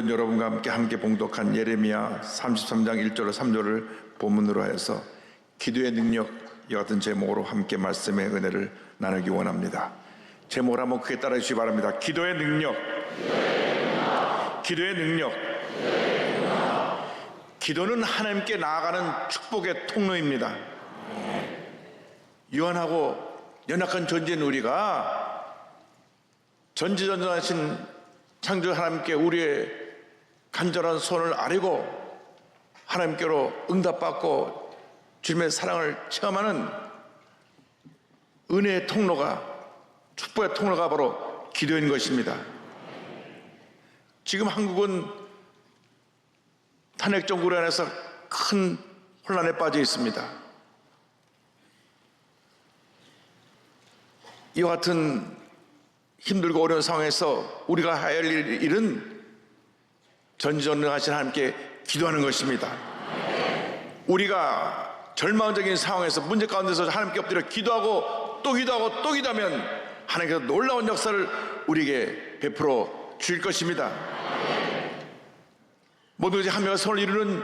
오늘은 여러분과 함께 봉독한 예레미야 33장 1절로 3절을 본문으로 해서 기도의 능력 이 같은 제목으로 함께 말씀의 은혜를 나누기 원합니다. 제목을 한번 크게 따라 주시기 바랍니다. 기도의 능력. 기도의 능력. 기도는 하나님께 나아가는 축복의 통로입니다. 유한하고 연약한 존재인 우리가 전지전능하신 창조 하나님께 우리의 간절한 소원을 아뢰고 하나님께로 응답받고 주님의 사랑을 체험하는 은혜의 통로가, 축복의 통로가 바로 기도인 것입니다. 지금 한국은 탄핵 정부로 인해서 큰 혼란에 빠져 있습니다. 이와 같은 힘들고 어려운 상황에서 우리가 해야 할 일은 전지전능하신 하나님께 기도하는 것입니다. 우리가 절망적인 상황에서 문제 가운데서 하나님께 엎드려 기도하고 또 기도하고 또 기도하면 하나님께서 놀라운 역사를 우리에게 베풀어 주실 것입니다. 모두가 한 명의 손을 이루는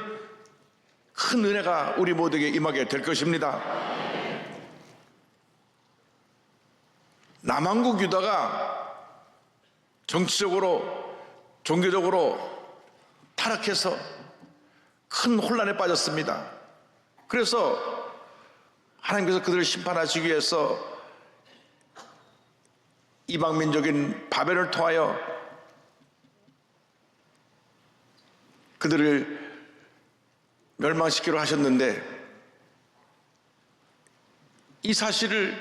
큰 은혜가 우리 모두에게 임하게 될 것입니다. 남한국 유다가 정치적으로 종교적으로 타락해서 큰 혼란에 빠졌습니다. 그래서 하나님께서 그들을 심판하시기 위해서 이방민족인 바벨을 통하여 그들을 멸망시키려 하셨는데, 이 사실을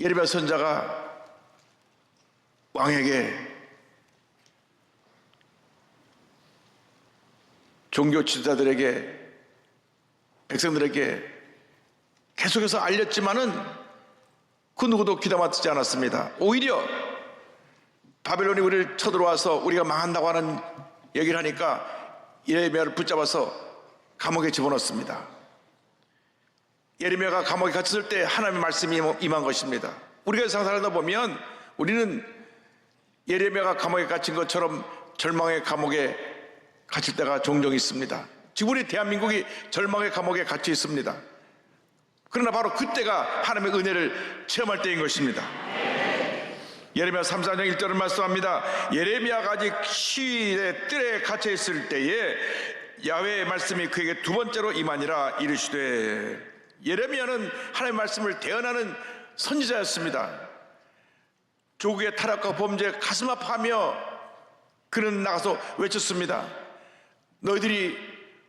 예레미야 선지자가 왕에게, 종교 지도자들에게, 백성들에게 계속해서 알렸지만은 그 누구도 귀담아 듣지 않았습니다. 오히려 바벨론이 우리를 쳐들어와서 우리가 망한다고 하는 얘기를 하니까 예레미야를 붙잡아서 감옥에 집어넣습니다. 예레미야가 감옥에 갇혔을 때 하나님의 말씀이 임한 것입니다. 우리가 상상하다 보면 우리는 예레미야가 감옥에 갇힌 것처럼 절망의 감옥에 갇힐 때가 종종 있습니다. 지금 우리 대한민국이 절망의 감옥에 갇혀 있습니다. 그러나 바로 그때가 하나님의 은혜를 체험할 때인 것입니다. 예레미야 34장 1절을 말씀합니다. 예레미야가 아직 시위의 뜰에 갇혀 있을 때에 야훼의 말씀이 그에게 두 번째로 임하니라 이르시되, 예레미야는 하나님의 말씀을 대언하는 선지자였습니다. 조국의 타락과 범죄에 가슴 아파하며 그는 나가서 외쳤습니다. 너희들이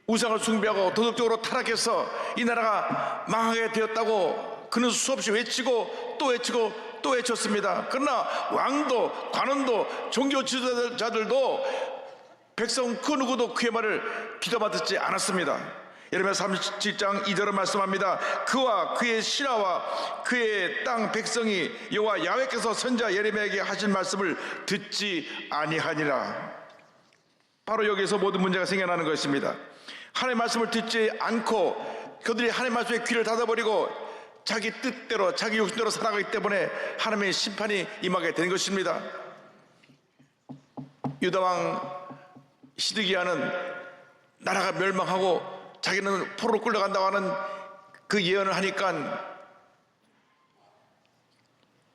우상을 숭배하고 도덕적으로 타락해서 이 나라가 망하게 되었다고 그는 수없이 외치고 또 외치고 또 외쳤습니다. 그러나 왕도 관원도 종교 지도자들도 백성 그 누구도 그의 말을 귀담아 듣지 않았습니다. 예레미야 37장 2절을 말씀합니다. 그와 그의 신하와 그의 땅 백성이 여호와 야훼께서 선지자 예레미야에게 하신 말씀을 듣지 아니하니라. 바로 여기서 모든 문제가 생겨나는 것입니다. 하나님의 말씀을 듣지 않고 그들이 하나님의 말씀에 귀를 닫아버리고 자기 뜻대로 자기 욕심대로 살아가기 때문에 하나님의 심판이 임하게 된 것입니다. 유다왕 시드기야는 나라가 멸망하고 자기는 포로로 끌려간다고 하는 그 예언을 하니까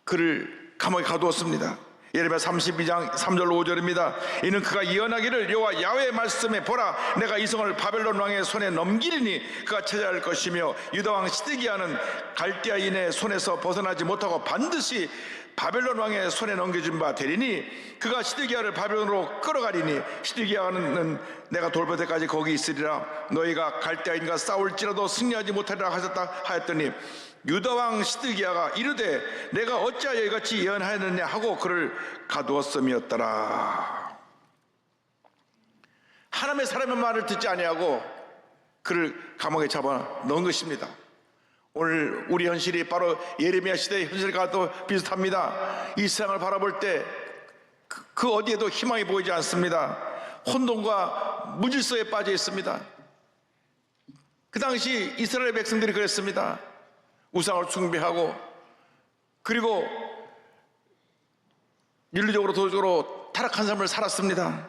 그를 감옥에 가두었습니다. 예레미야 32장 3절로 5절입니다. 이는 그가 예언하기를 여호와 야훼의 말씀에 보라, 내가 이 성을 바벨론 왕의 손에 넘기리니 그가 차지할 것이며 유다 왕 시드기야는 갈대아인의 손에서 벗어나지 못하고 반드시 바벨론 왕의 손에 넘겨준 바 되리니 그가 시드기야를 바벨론으로 끌어가리니 시드기야는 내가 돌볼 때까지 거기 있으리라. 너희가 갈대아인과 싸울지라도 승리하지 못하리라 하였더니 유다왕 시드기야가 이르되 내가 어찌하여 이같이 예언하였느냐 하고 그를 가두었음이었더라. 하나님의 사람의 말을 듣지 아니하고 그를 감옥에 잡아 넣은 것입니다. 오늘 우리 현실이 바로 예레미야 시대의 현실과도 비슷합니다. 이 세상을 바라볼 때 그 어디에도 희망이 보이지 않습니다. 혼돈과 무질서에 빠져 있습니다. 그 당시 이스라엘 백성들이 그랬습니다. 우상을 숭배하고 그리고 윤리적으로 도덕적으로 타락한 삶을 살았습니다.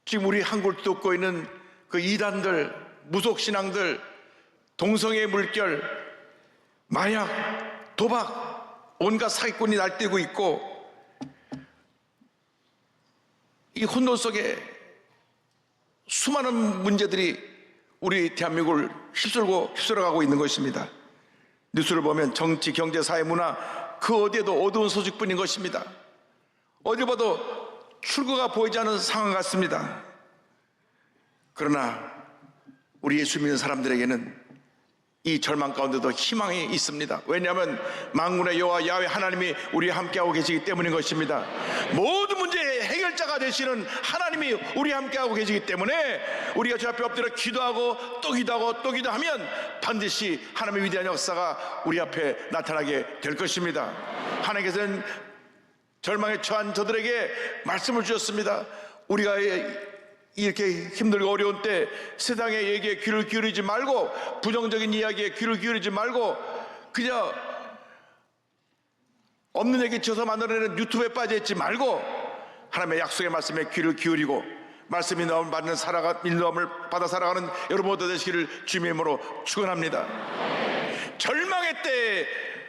지금 우리 한국을 뒤덮고 있는 그 이단들, 무속신앙들, 동성애 물결, 마약, 도박, 온갖 사기꾼이 날뛰고 있고, 이 혼돈 속에 수많은 문제들이 우리 대한민국을 휩쓸어가고 있는 것입니다. 뉴스를 보면 정치, 경제, 사회, 문화 그 어디에도 어두운 소식뿐인 것입니다. 어디 봐도 출구가 보이지 않는 상황 같습니다. 그러나 우리 예수 믿는 사람들에게는 이 절망 가운데도 희망이 있습니다. 왜냐하면 만군의 여호와 야훼 하나님이 우리와 함께하고 계시기 때문인 것입니다. 모든 문제의 해결자가 되시는 하나님이 우리와 함께하고 계시기 때문에 우리가 주 앞에 엎드려 기도하고 또 기도하고 또 기도하면 반드시 하나님의 위대한 역사가 우리 앞에 나타나게 될 것입니다. 하나님께서는 절망에 처한 저들에게 말씀을 주셨습니다. 우리가 이렇게 힘들고 어려운 때 세상의 얘기에 귀를 기울이지 말고, 부정적인 이야기에 귀를 기울이지 말고, 그저 없는 얘기 쳐서 만들어내는 유튜브에 빠져있지 말고 하나님의 약속의 말씀에 귀를 기울이고 말씀이 인도함을 받는 인도함을 받아 살아가는 여러분 모두 되시기를 주님의 이름으로 축원합니다. 절망의 때에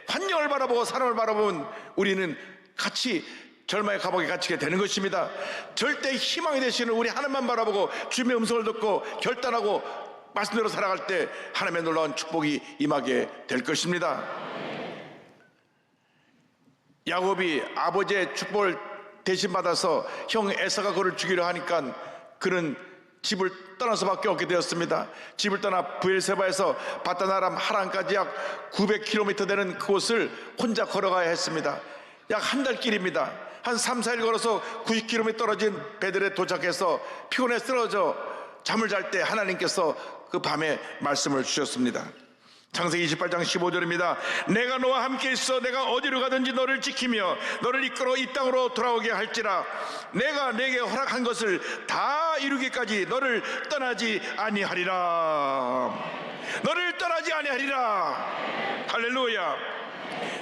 환경을 바라보고 사람을 바라보면 우리는 같이 절망의 감옥에 갇히게 되는 것입니다. 절대 희망이 되시는 우리 하나님만 바라보고 주님의 음성을 듣고 결단하고 말씀대로 살아갈 때 하나님의 놀라운 축복이 임하게 될 것입니다. 야곱이 아버지의 축복을 대신 받아서 형 에사가 그를 죽이려 하니까 그는 집을 떠날 수밖에 없게 되었습니다. 집을 떠나 브엘세바에서 바다나람 하란까지 약 900km 되는 그곳을 혼자 걸어가야 했습니다. 약 한 달 길입니다. 한 3, 4일 걸어서 90km 떨어진 베들에 도착해서 피곤해 쓰러져 잠을 잘 때 하나님께서 그 밤에 말씀을 주셨습니다. 창세기 28장 15절입니다. 내가 너와 함께 있어 내가 어디로 가든지 너를 지키며 너를 이끌어 이 땅으로 돌아오게 할지라. 내가 내게 허락한 것을 다 이루기까지 너를 떠나지 아니하리라. 너를 떠나지 아니하리라. 할렐루야.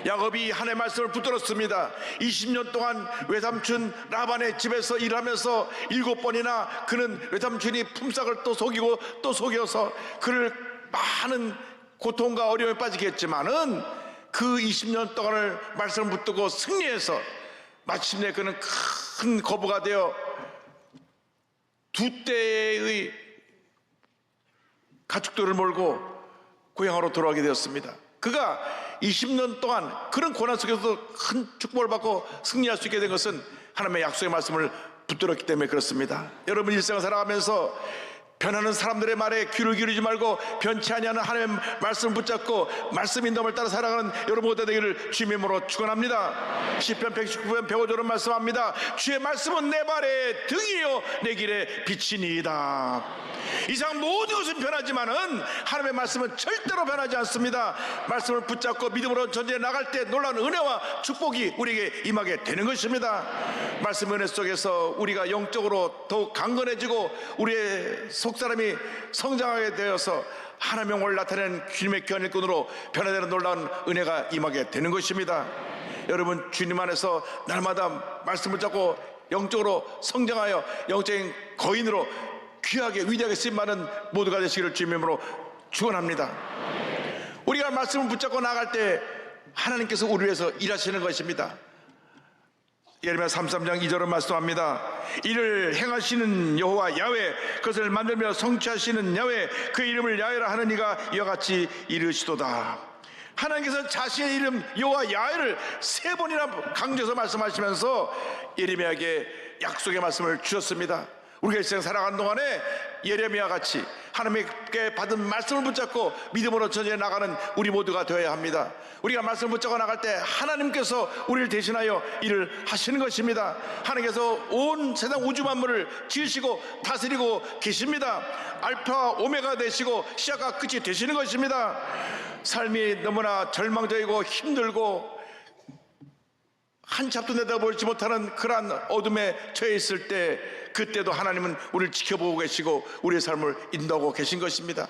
야곱이 하나님의 말씀을 붙들었습니다. 20년 동안 외삼촌 라반의 집에서 일하면서 7번이나 그는 외삼촌이 품삯을 또 속이고 또 속여서 그를 많은 고통과 어려움에 빠지게 했지만은 그 20년 동안을 말씀을 붙들고 승리해서 마침내 그는 큰 거부가 되어 두 대의 가축들을 몰고 고향으로 돌아가게 되었습니다. 그가 20년 동안 그런 고난 속에서도 큰 축복을 받고 승리할 수 있게 된 것은 하나님의 약속의 말씀을 붙들었기 때문에 그렇습니다. 여러분 일생을 살아가면서 변하는 사람들의 말에 귀를 기울이지 말고 변치 아니하는 하나님의 말씀을 붙잡고 말씀 인도함을 따라 살아가는 여러분 모두 되기를 주님의 이름으로 축원합니다. 시편 119편 105절은 말씀합니다. 주의 말씀은 내 발의 등이요 내 길의 빛이니이다. 이상 모든 것은 변하지만은 하나님의 말씀은 절대로 변하지 않습니다. 말씀을 붙잡고 믿음으로 전쟁에 나갈 때 놀라운 은혜와 축복이 우리에게 임하게 되는 것입니다. 말씀 은혜 속에서 우리가 영적으로 더욱 강건해지고 우리의 속사람이 성장하게 되어서 하나님의 영을 나타내는 주님의 견일꾼으로 변화되는 놀라운 은혜가 임하게 되는 것입니다. 여러분 주님 안에서 날마다 말씀을 잡고 영적으로 성장하여 영적인 거인으로 귀하게 위대하게 쓰임받는 모두가 되시기를 주님의 이름으로 축원합니다. 우리가 말씀을 붙잡고 나갈 때 하나님께서 우리를 위해서 일하시는 것입니다. 예레미야 33장 2절은 말씀합니다. 이를 행하시는 여호와 야훼, 그것을 만들며 성취하시는 야훼, 그 이름을 야훼라 하는 이가 이와 같이 이르시도다. 하나님께서 자신의 이름 여호와 야훼를 3번이나 강조해서 말씀하시면서 예레미야에게 약속의 말씀을 주셨습니다. 우리가 일생 살아가는 동안에 예레미야 같이 하나님께 받은 말씀을 붙잡고 믿음으로 전쟁에 나가는 우리 모두가 되어야 합니다. 우리가 말씀을 붙잡고 나갈 때 하나님께서 우리를 대신하여 일을 하시는 것입니다. 하나님께서 온 세상 우주 만물을 지으시고 다스리고 계십니다. 알파와 오메가 되시고 시작과 끝이 되시는 것입니다. 삶이 너무나 절망적이고 힘들고 한치 앞도 내다보지 못하는 그러한 어둠에 처해 있을 때 그때도 하나님은 우리를 지켜보고 계시고 우리의 삶을 인도하고 계신 것입니다.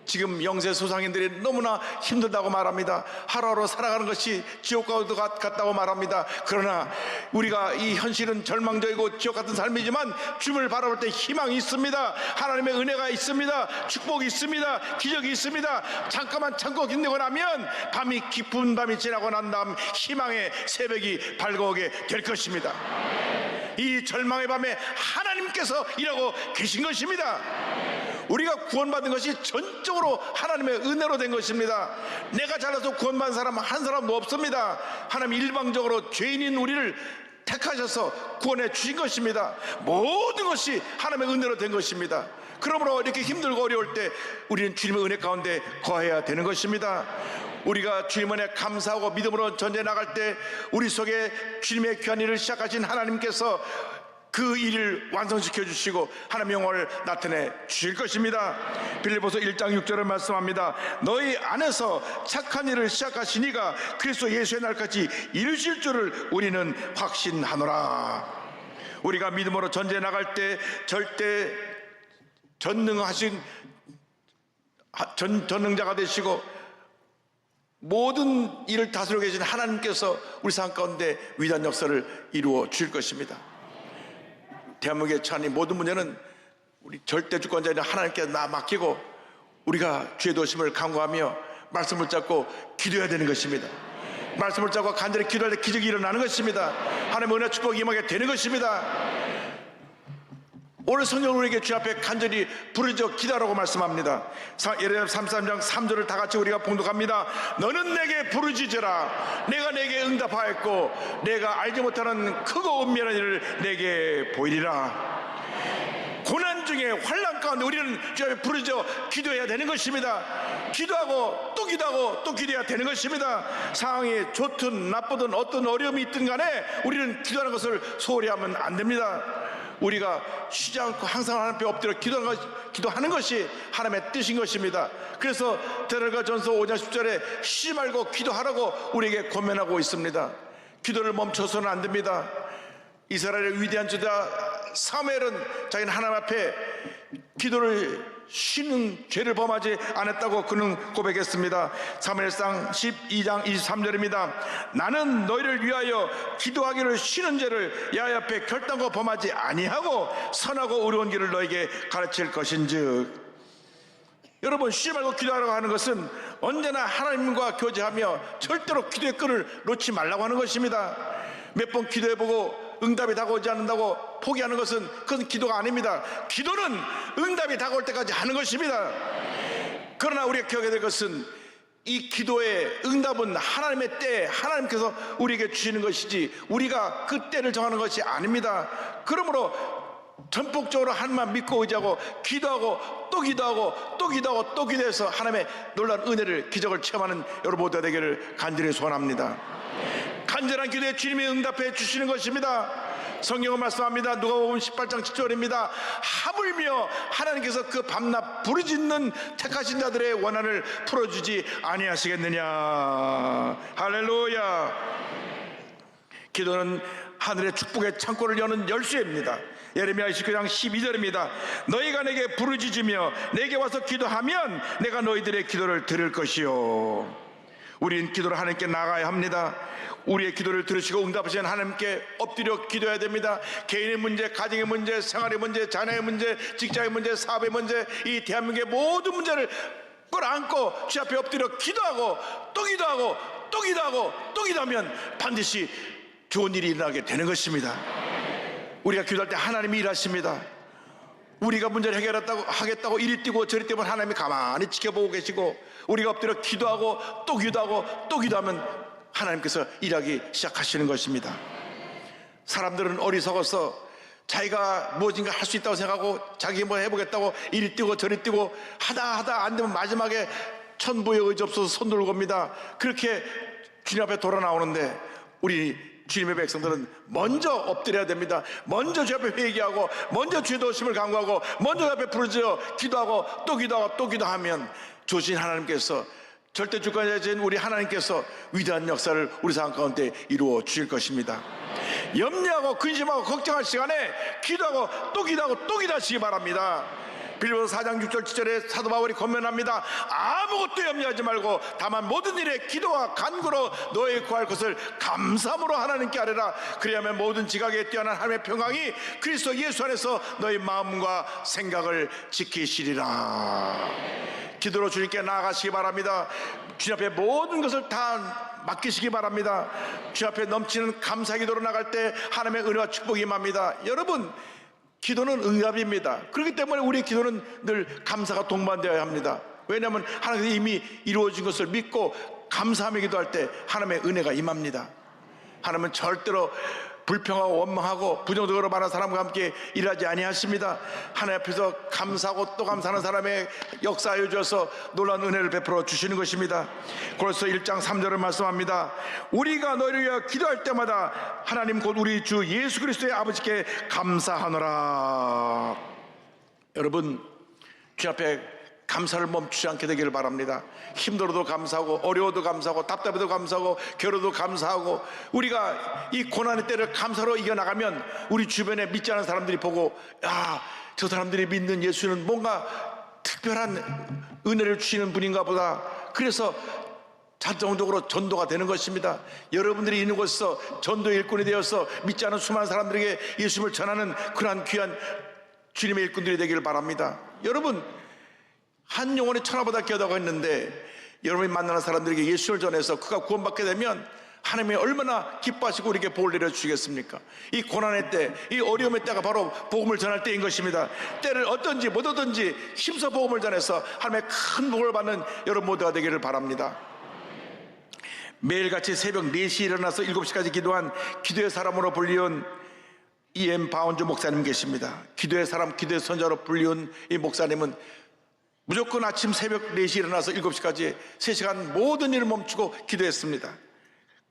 지금 영세 소상인들이 너무나 힘들다고 말합니다. 하루하루 살아가는 것이 지옥과도 같다고 말합니다. 그러나 우리가 이 현실은 절망적이고 지옥 같은 삶이지만 주님을 바라볼 때 희망이 있습니다. 하나님의 은혜가 있습니다. 축복이 있습니다. 기적이 있습니다. 잠깐만 참고 견디고 나면 밤이 깊은 밤이 지나고 난 다음 희망의 새벽이 밝아오게 될 것입니다. 이 절망의 밤에 하나님께서 일하고 계신 것입니다. 우리가 구원받은 것이 전적으로 하나님의 은혜로 된 것입니다. 내가 잘나서 구원받은 사람 한 사람도 없습니다. 하나님 일방적으로 죄인인 우리를 택하셔서 구원해 주신 것입니다. 모든 것이 하나님의 은혜로 된 것입니다. 그러므로 이렇게 힘들고 어려울 때 우리는 주님의 은혜 가운데 거해야 되는 것입니다. 우리가 주님 은혜 감사하고 믿음으로 전쟁에 나갈 때 우리 속에 주님의 귀한 일을 시작하신 하나님께서 그 일을 완성시켜 주시고 하나님의 영광을 나타내 주실 것입니다. 빌립보서 1장 6절을 말씀합니다. 너희 안에서 착한 일을 시작하시니가 그리스도 예수의 날까지 이루실 줄을 우리는 확신하노라. 우리가 믿음으로 전쟁에 나갈 때 절대 전능하신 전능자가 되시고 모든 일을 다스리고 계신 하나님께서 우리 삶 가운데 위대한 역사를 이루어 주실 것입니다. 대한민국에 처한 모든 문제는 우리 절대 주권자인 하나님께 맡기고 우리가 죄 도심을 간구하며 말씀을 잡고 기도해야 되는 것입니다. 말씀을 잡고 간절히 기도할 때 기적이 일어나는 것입니다. 하나님의 은혜 축복이 임하게 되는 것입니다. 오늘 성경은 우리에게 주 앞에 간절히 부르짖어 기도하라고 말씀합니다. 예레미야 33장 3절을 다 같이 우리가 봉독합니다. 너는 내게 부르짖으라. 내가 내게 응답하였고 내가 알지 못하는 크고 은밀한 일을 내게 보이리라. 고난 중에 환난 가운데 우리는 주 앞에 부르짖어 기도해야 되는 것입니다. 기도하고 또 기도하고 또 기도해야 되는 것입니다. 상황이 좋든 나쁘든 어떤 어려움이 있든 간에 우리는 기도하는 것을 소홀히 하면 안 됩니다. 우리가 쉬지 않고 항상 하나님 앞에 엎드려 기도하는 것이 하나님의 뜻인 것입니다. 그래서 데살로니가 전서 5장 10절에 쉬지 말고 기도하라고 우리에게 권면하고 있습니다. 기도를 멈춰서는 안 됩니다. 이스라엘의 위대한 주자 사무엘은 자기는 하나님 앞에 기도를 쉬는 죄를 범하지 않았다고 그는 고백했습니다. 사무엘상 12장 23절입니다. 나는 너희를 위하여 기도하기를 쉬는 죄를 야훼 앞에 결단코 범하지 아니하고 선하고 의로운 길을 너에게 가르칠 것인즉. 여러분, 쉬지 말고 기도하라고 하는 것은 언제나 하나님과 교제하며 절대로 기도의 끈을 놓지 말라고 하는 것입니다. 몇 번 기도해보고 응답이 다가오지 않는다고 포기하는 것은 그건 기도가 아닙니다. 기도는 응답이 다가올 때까지 하는 것입니다. 그러나 우리가 기억해야 될 것은 이 기도의 응답은 하나님의 때 하나님께서 우리에게 주시는 것이지 우리가 그 때를 정하는 것이 아닙니다. 그러므로 전폭적으로 하나님만 믿고 의지하고 기도하고 또 기도하고 또 기도하고 또 기도해서 하나님의 놀라운 은혜를 기적을 체험하는 여러분 모두가 되기를 간절히 소원합니다. 간절한 기도에 주님이 응답해 주시는 것입니다. 성경은 말씀합니다. 누가복음 18장 7절입니다. 하물며 하나님께서 그 밤낮 부르짖는 택하신 자들의 원한을 풀어주지 아니하시겠느냐. 할렐루야. 기도는 하늘의 축복의 창고를 여는 열쇠입니다. 예레미야 29장 12절입니다. 너희가 내게 부르짖으며 내게 와서 기도하면 내가 너희들의 기도를 들을 것이요. 우리는 기도를 하나님께 나가야 합니다. 우리의 기도를 들으시고 응답하시는 하나님께 엎드려 기도해야 됩니다. 개인의 문제, 가정의 문제, 생활의 문제, 자녀의 문제, 직장의 문제, 사업의 문제, 이 대한민국의 모든 문제를 끌어안고 주 앞에 엎드려 기도하고 또 기도하고 또 기도하고 또 기도하면 반드시 좋은 일이 일어나게 되는 것입니다. 우리가 기도할 때 하나님이 일하십니다. 우리가 문제를 하겠다고 이리 뛰고 저리 뛰면 하나님이 가만히 지켜보고 계시고 우리가 엎드려 기도하고 또 기도하고 또 기도하면 하나님께서 일하기 시작하시는 것입니다. 사람들은 어리석어서 자기가 무엇인가 할 수 있다고 생각하고 자기 뭐 해보겠다고 이리 뛰고 저리 뛰고 하다 안 되면 마지막에 천부의 의지 없어서 손 들고 옵니다. 그렇게 주님 앞에 돌아 나오는데 우리 주님의 백성들은 먼저 엎드려야 됩니다. 먼저 주 앞에 회개하고 먼저 죄 도심을 간구하고 먼저 주 앞에 부르짖어 기도하고 또 기도하고 또 기도하면 조신 하나님께서 절대 주권자이신 우리 하나님께서 위대한 역사를 우리 삶 가운데 이루어 주실 것입니다. 염려하고 근심하고 걱정할 시간에 기도하고 또 기도하고 또 기도하시기 바랍니다. 빌립보서 4장 6절 7절에 사도 바울이 권면합니다. 아무것도 염려하지 말고 다만 모든 일에 기도와 간구로 너의 구할 것을 감사함으로 하나님께 아뢰라. 그리하면 모든 지각에 뛰어난 하나님의 평강이 그리스도 예수 안에서 너의 마음과 생각을 지키시리라. 기도로 주님께 나아가시기 바랍니다. 주님 앞에 모든 것을 다 맡기시기 바랍니다. 주님 앞에 넘치는 감사 기도로 나갈 때 하나님의 은혜와 축복이 임합니다. 여러분, 기도는 응답입니다. 그렇기 때문에 우리의 기도는 늘 감사가 동반되어야 합니다. 왜냐하면 하나님께서 이미 이루어진 것을 믿고 감사하며 기도할 때 하나님의 은혜가 임합니다. 하나님은 절대로 불평하고 원망하고 부정적으로 말하는 사람과 함께 일하지 아니하십니다. 하나님 앞에서 감사하고 또 감사하는 사람의 역사하여 주셔서 놀라운 은혜를 베풀어 주시는 것입니다. 고린도서 1장 3절을 말씀합니다. 우리가 너희를 위하여 기도할 때마다 하나님 곧 우리 주 예수 그리스도의 아버지께 감사하노라. 여러분, 주 앞에 감사를 멈추지 않게 되기를 바랍니다. 힘들어도 감사하고 어려워도 감사하고 답답해도 감사하고 괴로워도 감사하고 우리가 이 고난의 때를 감사로 이겨나가면 우리 주변에 믿지 않은 사람들이 보고 야, 저 사람들이 믿는 예수는 뭔가 특별한 은혜를 주시는 분인가 보다. 그래서 자동적으로 전도가 되는 것입니다. 여러분들이 있는 곳에서 전도의 일꾼이 되어서 믿지 않은 수많은 사람들에게 예수님을 전하는 그러한 귀한 주님의 일꾼들이 되기를 바랍니다. 여러분, 한 영혼이 천하보다 귀하다고 했는데 여러분이 만나는 사람들에게 예수를 전해서 그가 구원받게 되면 하나님이 얼마나 기뻐하시고 우리에게 복을 내려주시겠습니까? 이 고난의 때, 이 어려움의 때가 바로 복음을 전할 때인 것입니다. 때를 어떤지 못 얻든지 힘써 복음을 전해서 하나님의 큰 복을 받는 여러분 모두가 되기를 바랍니다. 매일같이 새벽 4시에 일어나서 7시까지 기도한 기도의 사람으로 불리운 E.M. 바운조 목사님 계십니다. 기도의 사람, 기도의 선자로 불리운 이 목사님은 무조건 아침 새벽 4시에 일어나서 7시까지 3시간 모든 일을 멈추고 기도했습니다.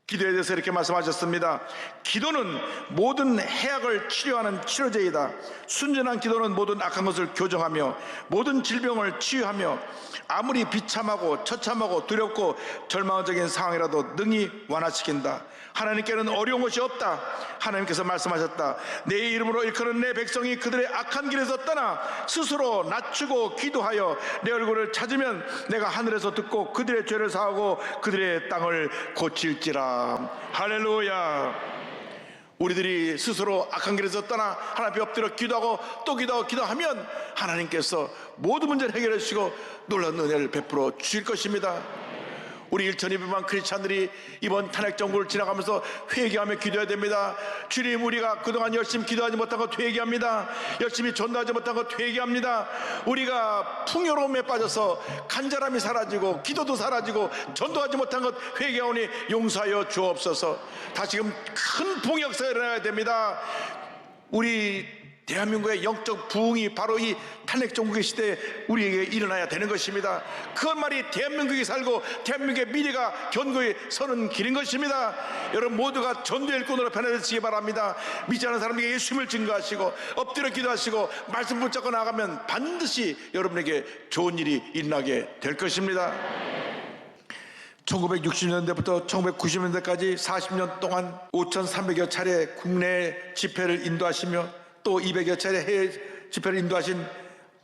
기도에 대해서 이렇게 말씀하셨습니다. 기도는 모든 해악을 치료하는 치료제이다. 순전한 기도는 모든 악한 것을 교정하며 모든 질병을 치유하며 아무리 비참하고 처참하고 두렵고 절망적인 상황이라도 능히 완화시킨다. 하나님께는 어려운 것이 없다. 하나님께서 말씀하셨다. 내 이름으로 일컫는 내 백성이 그들의 악한 길에서 떠나 스스로 낮추고 기도하여 내 얼굴을 찾으면 내가 하늘에서 듣고 그들의 죄를 사하고 그들의 땅을 고칠지라. 할렐루야. 우리들이 스스로 악한 길에서 떠나 하나님 앞에 엎드려 기도하고 또 기도하고 기도하면 하나님께서 모든 문제를 해결해 주시고 놀라운 은혜를 베풀어 주실 것입니다. 우리 1,200만 크리스찬들이 이번 탄핵 정부를 지나가면서 회개하며 기도해야 됩니다. 주님, 우리가 그동안 열심히 기도하지 못한 것 회개합니다. 열심히 전도하지 못한 것 회개합니다. 우리가 풍요로움에 빠져서 간절함이 사라지고 기도도 사라지고 전도하지 못한 것 회개하오니 용서하여 주옵소서. 다시금 큰 부흥 역사가 일어나야 됩니다. 우리 대한민국의 영적 부흥이 바로 이 탄핵 정국의 시대에 우리에게 일어나야 되는 것입니다. 그것만이 대한민국이 살고 대한민국의 미래가 견고히 서는 길인 것입니다. 여러분 모두가 전도의 일꾼으로 변화되시기 바랍니다. 믿지 않는 사람에게 예수님을 증거하시고 엎드려 기도하시고 말씀 붙잡고 나가면 반드시 여러분에게 좋은 일이 일어나게 될 것입니다. 1960년대부터 1990년대까지 40년 동안 5,300여 차례 국내 집회를 인도하시며 또 200여 차례 해외 집회를 인도하신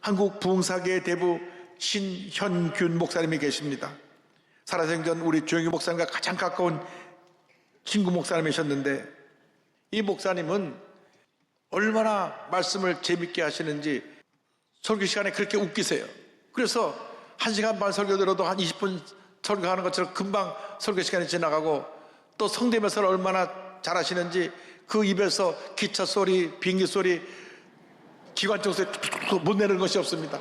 한국 부흥사계의 대부 신현균 목사님이 계십니다. 살아생전 우리 조영희 목사님과 가장 가까운 친구 목사님이셨는데 이 목사님은 얼마나 말씀을 재밌게 하시는지 설교 시간에 그렇게 웃기세요. 그래서 1시간 반 설교 들어도 한 20분 설교하는 것처럼 금방 설교 시간이 지나가고 또 성대면서를 얼마나 잘하시는지 그 입에서 기차 소리, 비행기 소리, 기관총 소리 못 내는 것이 없습니다.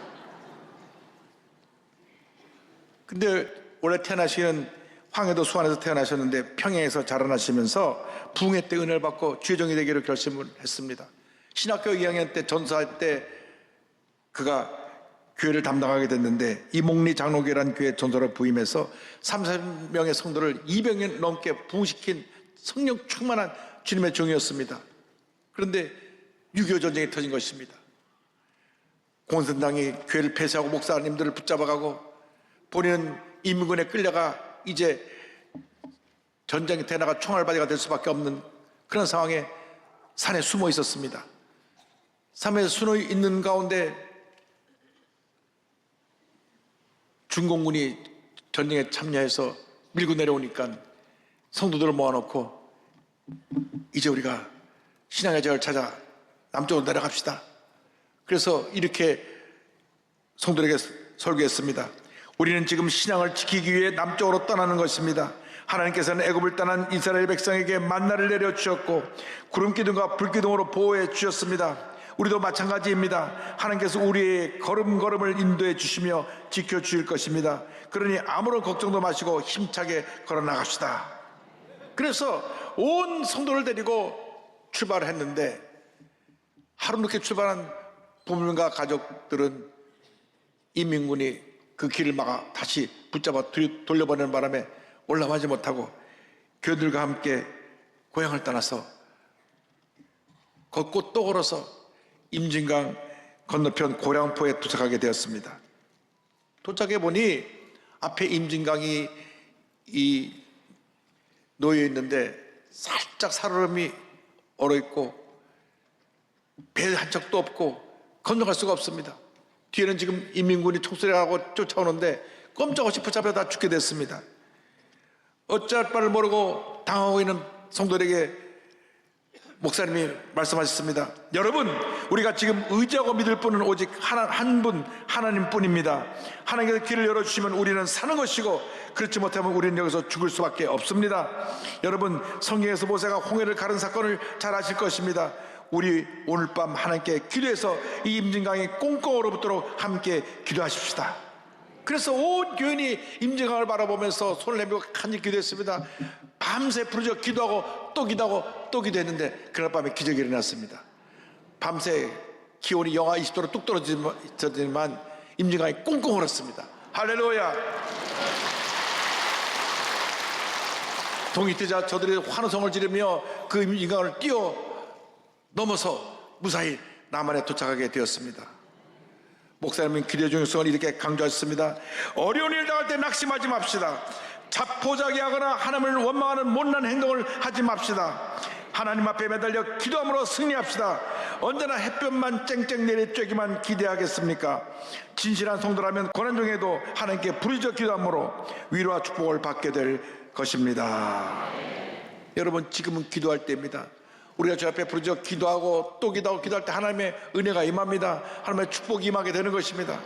근데 원래 태어나시는 황해도 수안에서 태어나셨는데 평양에서 자라나시면서 부흥회 때 은혜를 받고 주의종이 되기로 결심을 했습니다. 신학교 2학년 때 전사할 때 그가 교회를 담당하게 됐는데 이몽리 장로교회라는 교회 전도를 부임해서 30명의 성도를 200년 넘게 부흥시킨 성령 충만한 주님의 종이었습니다. 그런데 6.25 전쟁이 터진 것입니다. 공산당이 교회를 폐쇄하고 목사님들을 붙잡아가고 본인은 인민군에 끌려가 이제 전쟁에 대나가 총알바지가 될 수밖에 없는 그런 상황에 산에 숨어 있었습니다. 산에 숨어 있는 가운데 중공군이 전쟁에 참여해서 밀고 내려오니까 성도들을 모아놓고 이제 우리가 신앙의 적을 찾아 남쪽으로 내려갑시다. 그래서 이렇게 성도들에게 설교했습니다. 우리는 지금 신앙을 지키기 위해 남쪽으로 떠나는 것입니다. 하나님께서는 애굽을 떠난 이스라엘 백성에게 만나를 내려주셨고 구름기둥과 불기둥으로 보호해 주셨습니다. 우리도 마찬가지입니다. 하나님께서 우리의 걸음걸음을 인도해 주시며 지켜주실 것입니다. 그러니 아무런 걱정도 마시고 힘차게 걸어 나갑시다. 그래서 온 성도를 데리고 출발을 했는데 하루 늦게 출발한 부모님과 가족들은 인민군이 그 길을 막아 다시 붙잡아 돌려보내는 바람에 올라가지 못하고 교회들과 함께 고향을 떠나서 걷고 또 걸어서 임진강 건너편 고량포에 도착하게 되었습니다. 도착해 보니 앞에 임진강이 놓여 있는데 살짝 살얼음이 얼어 있고 배 한 척도 없고 건너갈 수가 없습니다. 뒤에는 지금 인민군이 총소리하고 쫓아오는데 꼼짝없이 붙잡혀 다 죽게 됐습니다. 어찌할 바를 모르고 당하고 있는 성도들에게 목사님이 말씀하셨습니다. 여러분, 우리가 지금 의지하고 믿을 분은 오직 한 분, 하나님뿐입니다. 하나님께서 길을 열어주시면 우리는 사는 것이고 그렇지 못하면 우리는 여기서 죽을 수밖에 없습니다. 여러분, 성경에서 모세가 홍해를 가른 사건을 잘 아실 것입니다. 우리 오늘 밤 하나님께 기도해서 이 임진강이 꽁꽁 얼어붙도록 함께 기도하십시다. 그래서 온 교인이 임진강을 바라보면서 손을 내밀고 간절히 기도했습니다. 밤새 부르짖어 기도하고 또 기도하고 또 기도했는데 그날 밤에 기적이 일어났습니다. 밤새 기온이 영하 20도로 뚝 떨어지지만 임진강이 꽁꽁 얼었습니다. 할렐루야. 동이 뜨자 저들이 환호성을 지르며 그 임진강을 뛰어 넘어서 무사히 남한에 도착하게 되었습니다. 목사님은 기도의 중요성을 이렇게 강조하셨습니다. 어려운 일 당할 때 낙심하지 맙시다. 자포자기하거나 하나님을 원망하는 못난 행동을 하지 맙시다. 하나님 앞에 매달려 기도함으로 승리합시다. 언제나 햇볕만 쨍쨍 내리쬐기만 기대하겠습니까? 진실한 성도라면 고난 중에도 하나님께 부르짖어 기도함으로 위로와 축복을 받게 될 것입니다. 여러분, 지금은 기도할 때입니다. 우리가 주 앞에 부르짖어 기도하고 또 기도하고 기도할 때 하나님의 은혜가 임합니다. 하나님의 축복이 임하게 되는 것입니다.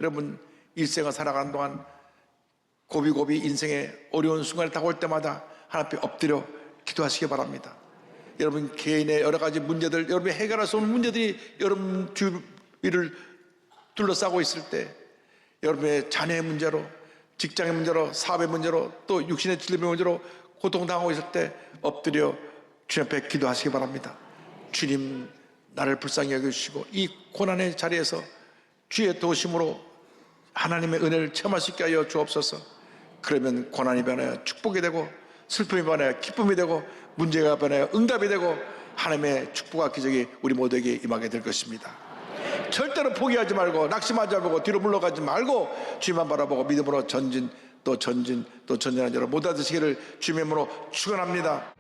여러분, 일생을 살아가는 동안 고비고비 인생의 어려운 순간을 다가올 때마다 하나님 앞에 엎드려 기도하시기 바랍니다. 여러분 개인의 여러 가지 문제들, 여러분이 해결할 수 없는 문제들이 여러분 주위를 둘러싸고 있을 때, 여러분의 자녀의 문제로, 직장의 문제로, 사업의 문제로, 또 육신의 질병의 문제로 고통당하고 있을 때 엎드려 주님 앞에 기도하시기 바랍니다. 주님, 나를 불쌍히 여겨주시고 이 고난의 자리에서 주의 도심으로 하나님의 은혜를 체험할 수 있게 하여 주옵소서. 그러면 고난이 변하여 축복이 되고, 슬픔이 변하여 기쁨이 되고, 문제가 변하여 응답이 되고, 하나님의 축복과 기적이 우리 모두에게 임하게 될 것입니다. 절대로 포기하지 말고 낙심하지 말고 뒤로 물러가지 말고 주님만 바라보고 믿음으로 전진 또 전진 또 전진하는 여러분 모두 되시기를 주님의 이름으로 축원합니다.